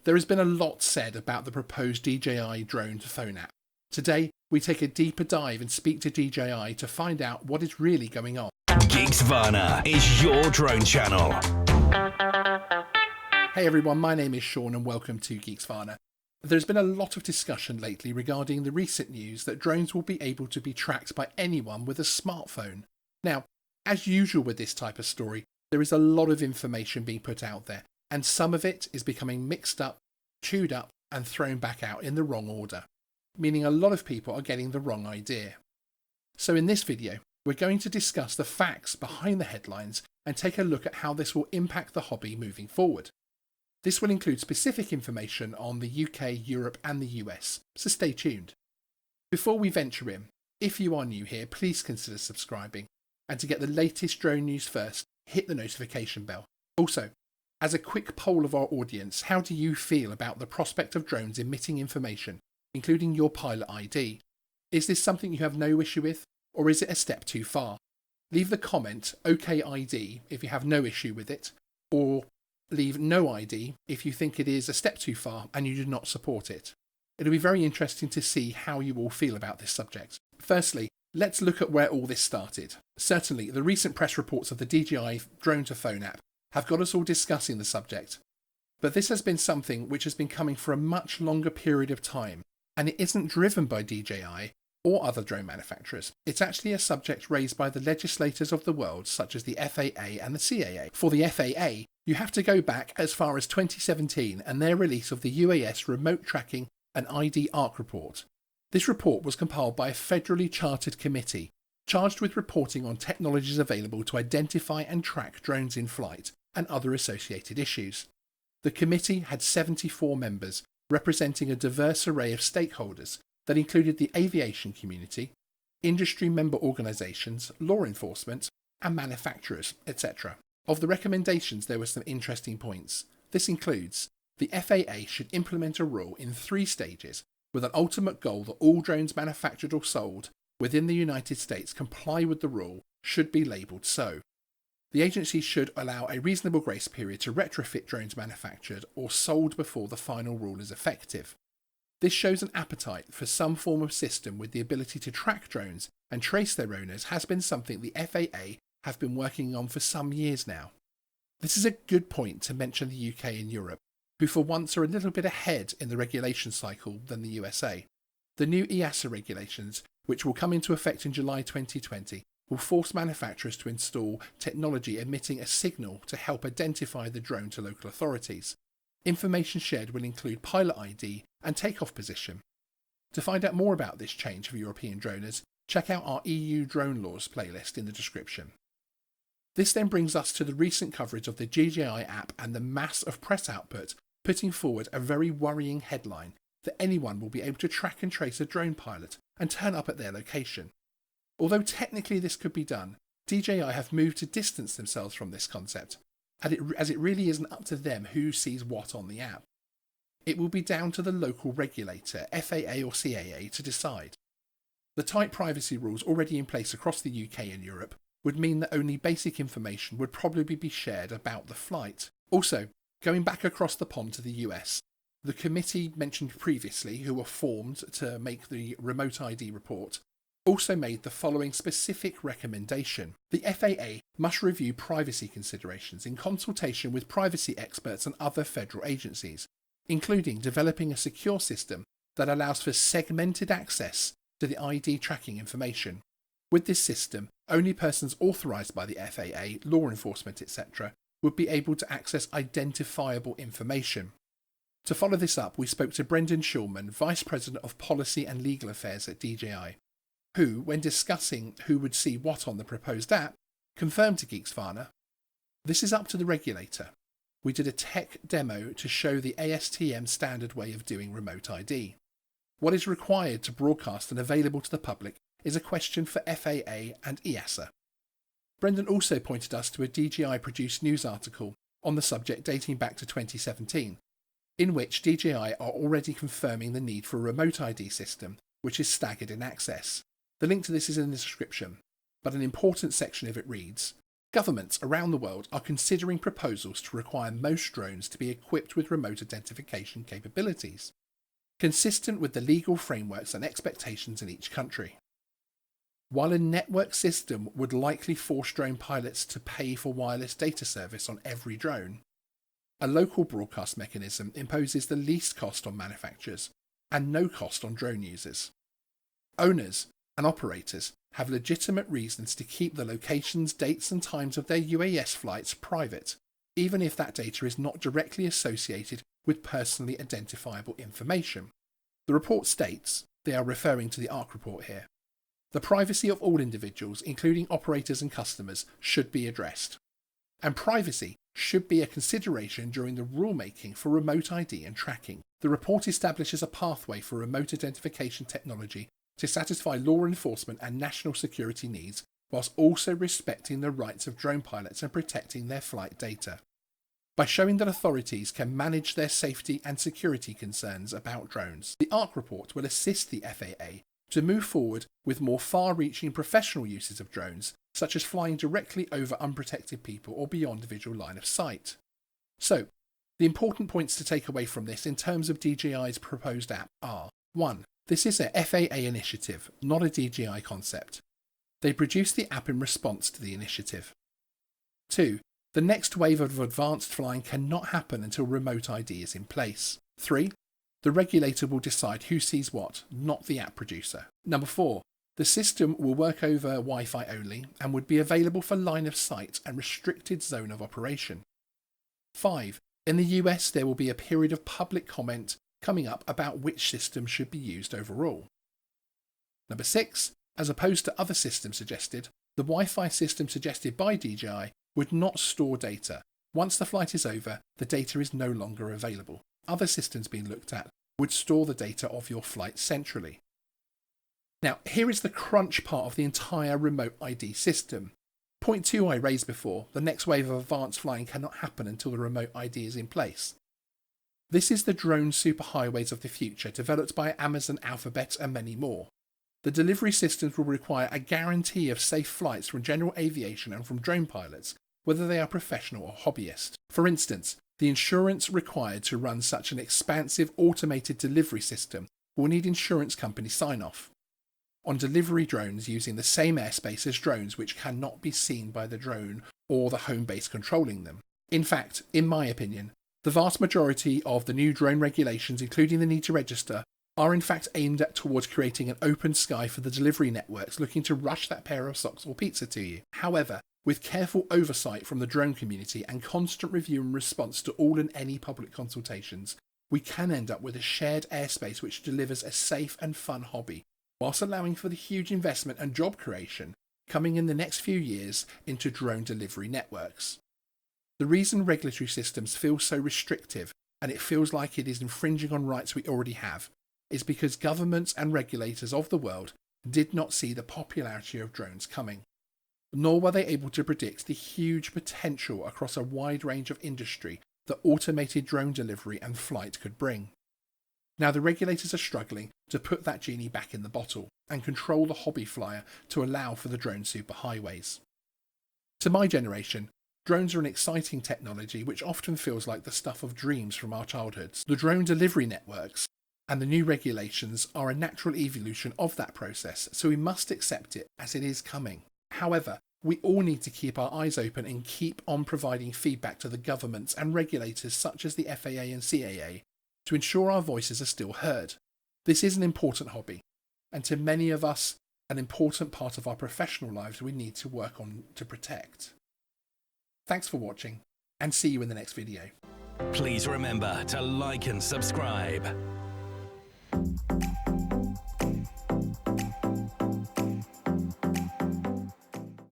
There has been a lot said about the proposed DJI drone phone app. Today, we take a deeper dive and speak to DJI to find out what is really going on. Geeksvana is your drone channel. Hey everyone, my name is Sean and welcome to Geeksvana. There's been a lot of discussion lately regarding the recent news that drones will be able to be tracked by anyone with a smartphone. Now, as usual with this type of story, there is a lot of information being put out there, and some of it is becoming mixed up, chewed up, and thrown back out in the wrong order, meaning a lot of people are getting the wrong idea. So in this video, we're going to discuss the facts behind the headlines and take a look at how this will impact the hobby moving forward. This will include specific information on the UK, Europe and the US, so stay tuned. Before we venture in, if you are new here, please consider subscribing, and to get the latest drone news first, hit the notification bell. Also, as a quick poll of our audience, how do you feel about the prospect of drones emitting information, including your pilot ID? Is this something you have no issue with, or is it a step too far? Leave the comment OK ID if you have no issue with it, or leave no ID if you think it is a step too far and you do not support it. It'll be very interesting to see how you all feel about this subject. Firstly, let's look at where all this started. Certainly, the recent press reports of the DJI drone to phone app have got us all discussing the subject. But this has been something which has been coming for a much longer period of time, and it isn't driven by DJI or other drone manufacturers. It's actually a subject raised by the legislators of the world, such as the FAA and the CAA. For the FAA, you have to go back as far as 2017 and their release of the UAS Remote Tracking and ID ARC report. This report was compiled by a federally chartered committee charged with reporting on technologies available to identify and track drones in flight and other associated issues. The committee had 74 members, representing a diverse array of stakeholders that included the aviation community, industry member organisations, law enforcement, and manufacturers, etc. Of the recommendations, there were some interesting points. This includes the FAA should implement a rule in 3 stages with an ultimate goal that all drones manufactured or sold within the United States comply with the rule should be labelled so. The agency should allow a reasonable grace period to retrofit drones manufactured or sold before the final rule is effective. This shows an appetite for some form of system with the ability to track drones and trace their owners has been something the FAA have been working on for some years now. This is a good point to mention the UK and Europe, who for once are a little bit ahead in the regulation cycle than the USA. The new EASA regulations, which will come into effect in July 2020, will force manufacturers to install technology emitting a signal to help identify the drone to local authorities. Information shared will include pilot ID and takeoff position. To find out more about this change for European droners, check out our EU drone laws playlist in the description. This then brings us to the recent coverage of the DJI app and the mass of press output putting forward a very worrying headline that anyone will be able to track and trace a drone pilot and turn up at their location. Although technically this could be done, DJI have moved to distance themselves from this concept, as it really isn't up to them who sees what on the app. It will be down to the local regulator, FAA or CAA, to decide. The tight privacy rules already in place across the UK and Europe would mean that only basic information would probably be shared about the flight. Also, going back across the pond to the US, the committee mentioned previously, who were formed to make the remote ID report, also made the following specific recommendation. The FAA must review privacy considerations in consultation with privacy experts and other federal agencies, including developing a secure system that allows for segmented access to the ID tracking information. With this system, only persons authorised by the FAA, law enforcement, etc., would be able to access identifiable information. To follow this up, we spoke to Brendan Schulman, Vice President of Policy and Legal Affairs at DJI, who, when discussing who would see what on the proposed app, confirmed to Geeksvana, "This is up to the regulator. We did a tech demo to show the ASTM standard way of doing remote ID. What is required to broadcast and available to the public is a question for FAA and EASA." Brendan also pointed us to a DJI-produced news article on the subject dating back to 2017, in which DJI are already confirming the need for a remote ID system which is staggered in access. The link to this is in the description, but an important section of it reads, Governments around the world are considering proposals to require most drones to be equipped with remote identification capabilities, consistent with the legal frameworks and expectations in each country. While a network system would likely force drone pilots to pay for wireless data service on every drone, a local broadcast mechanism imposes the least cost on manufacturers and no cost on drone users. Owners and operators have legitimate reasons to keep the locations, dates and times of their UAS flights private, even if that data is not directly associated with personally identifiable information. The report states, they are referring to the ARC report here, the privacy of all individuals, including operators and customers, should be addressed. And privacy should be a consideration during the rulemaking for remote ID and tracking. The report establishes a pathway for remote identification technology to satisfy law enforcement and national security needs, whilst also respecting the rights of drone pilots and protecting their flight data. By showing that authorities can manage their safety and security concerns about drones, the ARC report will assist the FAA to move forward with more far-reaching professional uses of drones, such as flying directly over unprotected people or beyond visual line of sight. So, the important points to take away from this in terms of DJI's proposed app are: 1. This is a FAA initiative, not a DJI concept. They produced the app in response to the initiative. 2. The next wave of advanced flying cannot happen until remote ID is in place. 3. The regulator will decide who sees what, not the app producer. 4. The system will work over Wi-Fi only and would be available for line of sight and restricted zone of operation. 5. In the US, there will be a period of public comment coming up about which system should be used overall. 6. As opposed to other systems suggested, the Wi-Fi system suggested by DJI would not store data. Once the flight is over, the data is no longer available. Other systems being looked at would store the data of your flight centrally. Now, here is the crunch part of the entire remote ID system. Point 2 I raised before, the next wave of advanced flying cannot happen until the remote ID is in place. This is the drone superhighways of the future, developed by Amazon, Alphabet and many more. The delivery systems will require a guarantee of safe flights from general aviation and from drone pilots, whether they are professional or hobbyist. For instance, the insurance required to run such an expansive automated delivery system will need insurance company sign-off on delivery drones using the same airspace as drones which cannot be seen by the drone or the home base controlling them. In fact, in my opinion, the vast majority of the new drone regulations, including the need to register, are in fact aimed at towards creating an open sky for the delivery networks looking to rush that pair of socks or pizza to you. However, with careful oversight from the drone community and constant review and response to all and any public consultations, we can end up with a shared airspace which delivers a safe and fun hobby, whilst allowing for the huge investment and job creation coming in the next few years into drone delivery networks. The reason regulatory systems feel so restrictive and it feels like it is infringing on rights we already have is because governments and regulators of the world did not see the popularity of drones coming, nor were they able to predict the huge potential across a wide range of industry that automated drone delivery and flight could bring. Now the regulators are struggling to put that genie back in the bottle and control the hobby flyer to allow for the drone superhighways. To my generation, drones are an exciting technology which often feels like the stuff of dreams from our childhoods. The drone delivery networks and the new regulations are a natural evolution of that process, so we must accept it as it is coming. However, we all need to keep our eyes open and keep on providing feedback to the governments and regulators such as the FAA and CAA to ensure our voices are still heard. This is an important hobby, and to many of us, an important part of our professional lives we need to work on to protect. Thanks for watching, and see you in the next video. Please remember to like and subscribe.